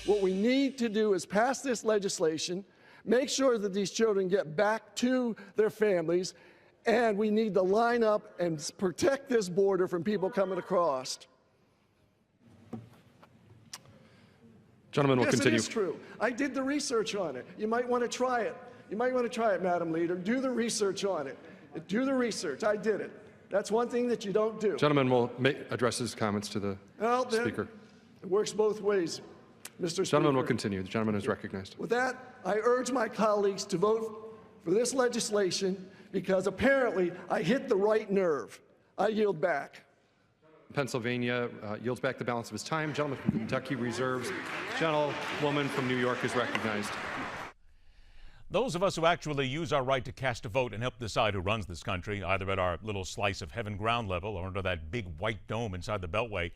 What we need to do is pass this legislation, make sure that these children get back to their families, and we need to line up and protect this border from people coming across. Gentleman will continue. Yes, it is true. I did the research on it. You might want to try it. You might want to try it, Madam Leader. Do the research on it. Do the research. I did it. That's one thing that you don't do. Gentleman will address his comments to the Speaker. It works both ways, Mr. Speaker. Gentleman will continue. The gentleman is recognized. With that, I urge my colleagues to vote for this legislation because apparently I hit the right nerve. I yield back. Pennsylvania yields back the balance of his time. Gentleman from Kentucky reserves. Gentlewoman from New York is recognized. Those of us who actually use our right to cast a vote and help decide who runs this country, either at our little slice of heaven ground level or under that big white dome inside the Beltway,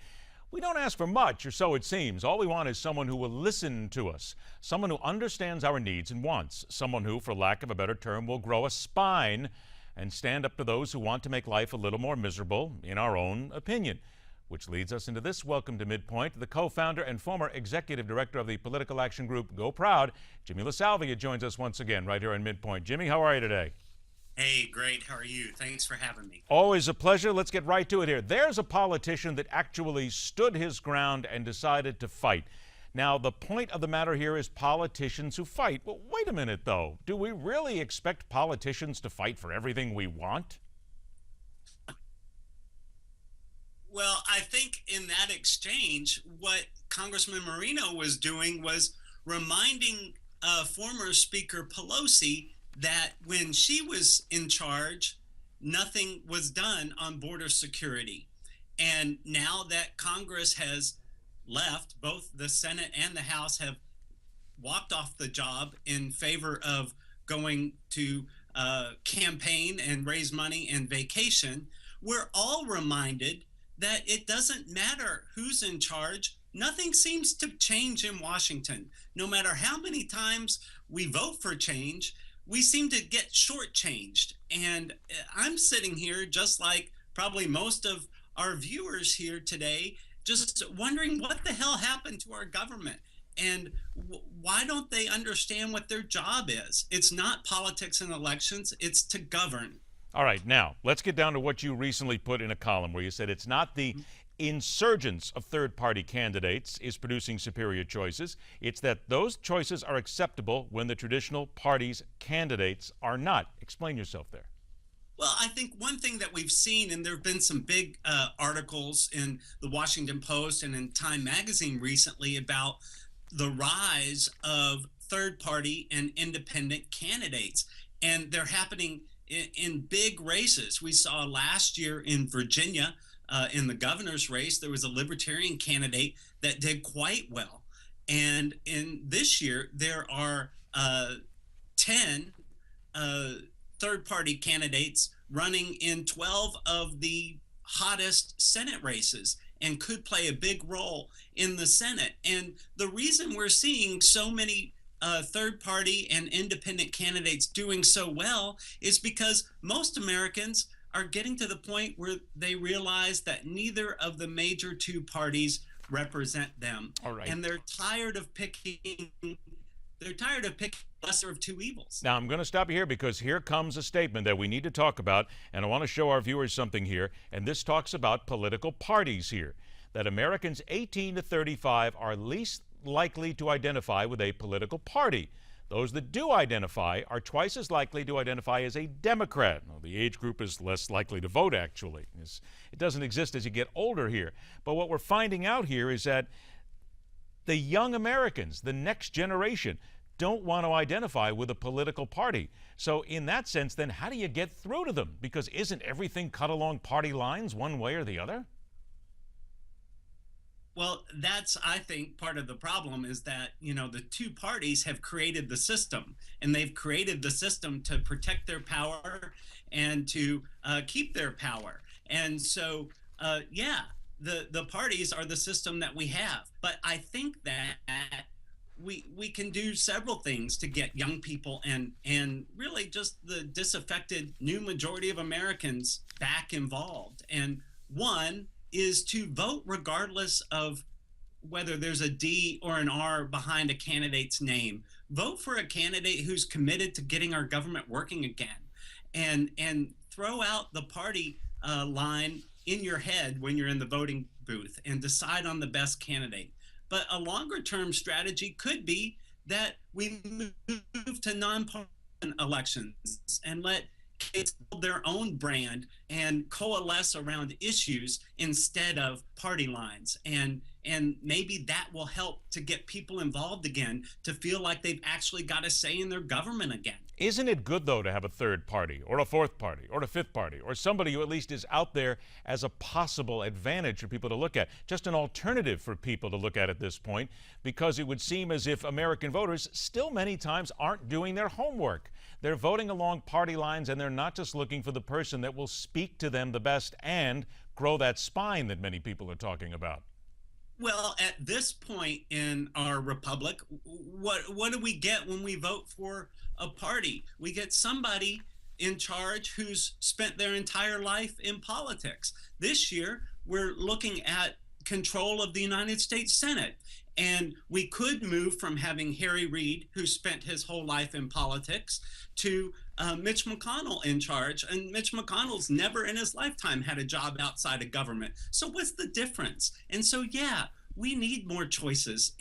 we don't ask for much, or so it seems. All we want is someone who will listen to us, someone who understands our needs and wants, someone who, for lack of a better term, will grow a spine and stand up to those who want to make life a little more miserable, in our own opinion. Which leads us into this. Welcome to MidPoint. The co-founder and former executive director of the political action group Go Proud, Jimmy LaSalvia, joins us once again right here on MidPoint. Jimmy, how are you today? Hey, great. How are you? Thanks for having me. Always a pleasure. Let's get right to it here. There's a politician that actually stood his ground and decided to fight. Now, the point of the matter here is politicians who fight. Well, wait a minute, though. Do we really expect politicians to fight for everything we want? Well, I think in that exchange, what Congressman Marino was doing was reminding former Speaker Pelosi that when she was in charge, nothing was done on border security. And now that Congress has left, both the Senate and the House have walked off the job in favor of going to campaign and raise money and vacation. We're all reminded that it doesn't matter who's in charge. Nothing seems to change in Washington. No matter how many times we vote for change, we seem to get shortchanged. And I'm sitting here, just like probably most of our viewers here today, just wondering what the hell happened to our government and why don't they understand what their job is? It's not politics and elections, it's to govern. All right, now, let's get down to what you recently put in a column where you said it's not the insurgence of third-party candidates is producing superior choices. It's that those choices are acceptable when the traditional party's candidates are not. Explain yourself there. Well, I think one thing that we've seen, and there have been some big articles in the Washington Post and in Time Magazine recently about the rise of third-party and independent candidates, and they're happening in big races. We saw last year in Virginia, in the governor's race, there was a libertarian candidate that did quite well. And in this year, there are 10 third-party candidates running in 12 of the hottest Senate races and could play a big role in the Senate. And the reason we're seeing so many third-party and independent candidates doing so well is because most Americans are getting to the point where they realize that neither of the major two parties represent them. All right. And they're tired of picking lesser of two evils. Now, I'm going to stop you here because here comes a statement that we need to talk about, and I want to show our viewers something here, and this talks about political parties here, that Americans 18 to 35 are least likely to identify with a political party. Those that do identify are twice as likely to identify as a Democrat. Well, the age group is less likely to vote, actually. It doesn't exist as you get older here. But what we're finding out here is that the young Americans, the next generation, don't want to identify with a political party. So in that sense, then, how do you get through to them? Because isn't everything cut along party lines one way or the other? Well, that's, I think, part of the problem is that, you know, the two parties have created the system, and they've created the system to protect their power and to keep their power. And so, yeah, the parties are the system that we have. But I think that we can do several things to get young people and really just the disaffected new majority of Americans back involved. And one is to vote regardless of whether there's a D or an R behind a candidate's name. Vote for a candidate who's committed to getting our government working again, and throw out the party line in your head when you're in the voting booth and decide on the best candidate. But a longer term strategy could be that we move to nonpartisan elections and let kids build their own brand and coalesce around issues instead of party lines. And maybe that will help to get people involved again, to feel like they've actually got a say in their government again. Isn't it good, though, to have a third party or a fourth party or a fifth party or somebody who at least is out there as a possible advantage for people to look at, just an alternative for people to look at this point, because it would seem as if American voters still many times aren't doing their homework. They're voting along party lines, and they're not just looking for the person that will speak to them the best and grow that spine that many people are talking about. Well, at this point in our republic, what do we get when we vote for a party? We get somebody in charge who's spent their entire life in politics. This year, we're looking at control of the United States Senate. And we could move from having Harry Reid, who spent his whole life in politics, to Mitch McConnell in charge. And Mitch McConnell's never in his lifetime had a job outside of government. So what's the difference? And so, yeah, we need more choices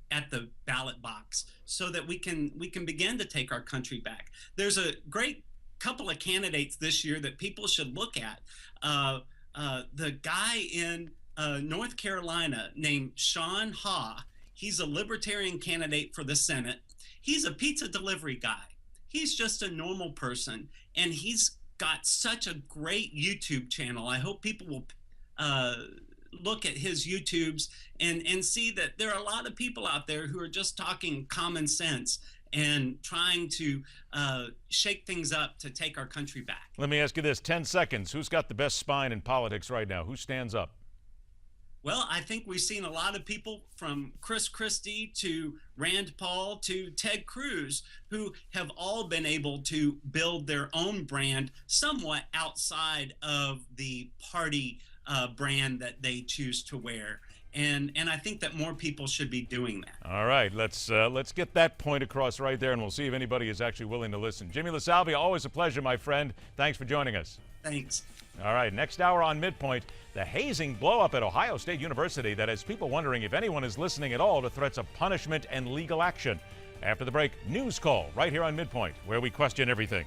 at the ballot box so that we can begin to take our country back. There's a great couple of candidates this year that people should look at. The guy in North Carolina named Sean Ha. He's a libertarian candidate for the Senate. He's a pizza delivery guy. He's just a normal person, and he's got such a great YouTube channel. I hope people will look at his YouTubes and see that there are a lot of people out there who are just talking common sense and trying to shake things up to take our country back. Let me ask you this, 10 seconds. Who's got the best spine in politics right now? Who stands up? Well, I think we've seen a lot of people from Chris Christie to Rand Paul to Ted Cruz who have all been able to build their own brand somewhat outside of the party brand that they choose to wear. And I think that more people should be doing that. All right, let's get that point across right there, and we'll see if anybody is actually willing to listen. Jimmy LaSalvia, always a pleasure, my friend. Thanks for joining us. Thanks. All right, next hour on MidPoint, the hazing blow-up at Ohio State University that has people wondering if anyone is listening at all to threats of punishment and legal action. After the break, News Call right here on MidPoint, where we question everything.